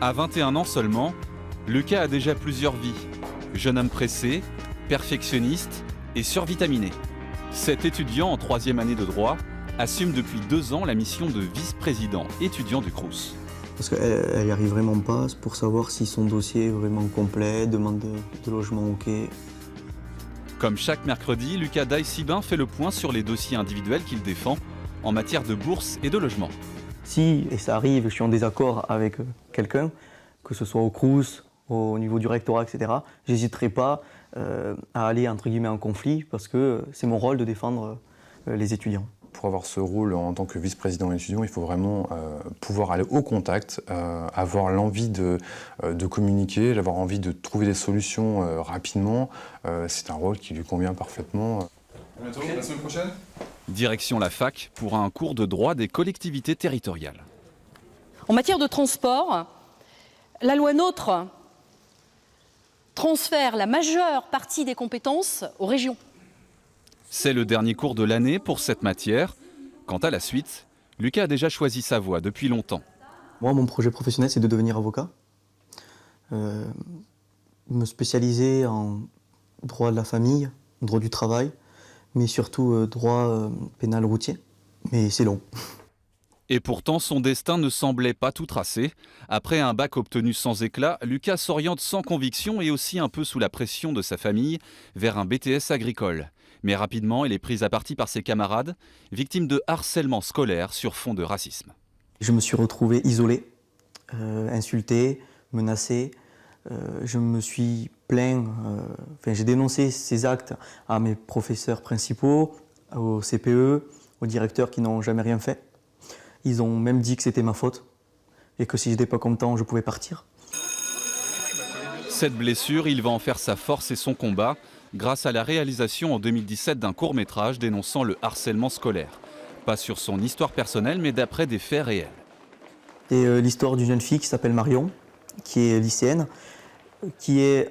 À 21 ans seulement, Lucas a déjà plusieurs vies. Jeune homme pressé, perfectionniste et survitaminé. Cet étudiant en 3e année de droit assume depuis 2 ans la mission de vice-président étudiant du Crous. Parce qu'elle n'y arrive vraiment pas pour savoir si son dossier est vraiment complet, demande de logement OK. Comme chaque mercredi, Lucas Daï-Sibin fait le point sur les dossiers individuels qu'il défend en matière de bourse et de logement. Si, et ça arrive, je suis en désaccord avec quelqu'un, que ce soit au Crous, au niveau du rectorat, etc., j'hésiterai pas à aller entre guillemets en conflit parce que c'est mon rôle de défendre les étudiants. Pour avoir ce rôle en tant que vice-président étudiant, il faut vraiment pouvoir aller au contact, avoir l'envie de communiquer, avoir envie de trouver des solutions rapidement. C'est un rôle qui lui convient parfaitement. À bientôt, la semaine prochaine. Direction la fac pour un cours de droit des collectivités territoriales. En matière de transport, la loi NOTRe transfère la majeure partie des compétences aux régions. C'est le dernier cours de l'année pour cette matière. Quant à la suite, Lucas a déjà choisi sa voie depuis longtemps. Moi, mon projet professionnel, c'est de devenir avocat. Me spécialiser en droit de la famille, droit du travail, mais surtout droit pénal routier. Mais c'est long. Et pourtant, son destin ne semblait pas tout tracé. Après un bac obtenu sans éclat, Lucas s'oriente sans conviction et aussi un peu sous la pression de sa famille vers un BTS agricole. Mais rapidement, il est pris à partie par ses camarades, victime de harcèlement scolaire sur fond de racisme. Je me suis retrouvé isolé, insulté, menacé. Je me suis plaint, j'ai dénoncé ces actes à mes professeurs principaux, au CPE, aux directeurs qui n'ont jamais rien fait. Ils ont même dit que c'était ma faute et que si je n'étais pas content, je pouvais partir. Cette blessure, il va en faire sa force et son combat grâce à la réalisation en 2017 d'un court-métrage dénonçant le harcèlement scolaire. Pas sur son histoire personnelle, mais d'après des faits réels. C'est l'histoire d'une jeune fille qui s'appelle Marion, qui est lycéenne, qui est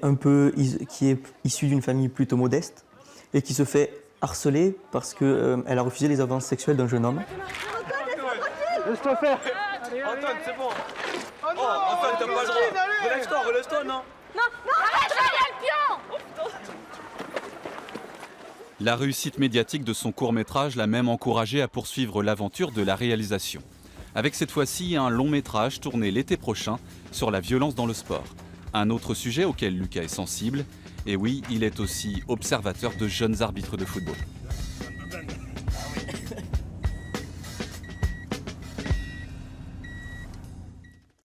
issue d'une famille plutôt modeste et qui se fait harceler parce qu'elle a refusé les avances sexuelles d'un jeune homme. Laisse-toi faire. Antoine, c'est bon. Oh non, Antoine, t'as pas le droit. Relève-toi, non. Non, arrête, je vais aller le pion. La réussite médiatique de son court-métrage l'a même encouragé à poursuivre l'aventure de la réalisation. Avec cette fois-ci un long-métrage tourné l'été prochain sur la violence dans le sport. Un autre sujet auquel Lucas est sensible. Et oui, il est aussi observateur de jeunes arbitres de football.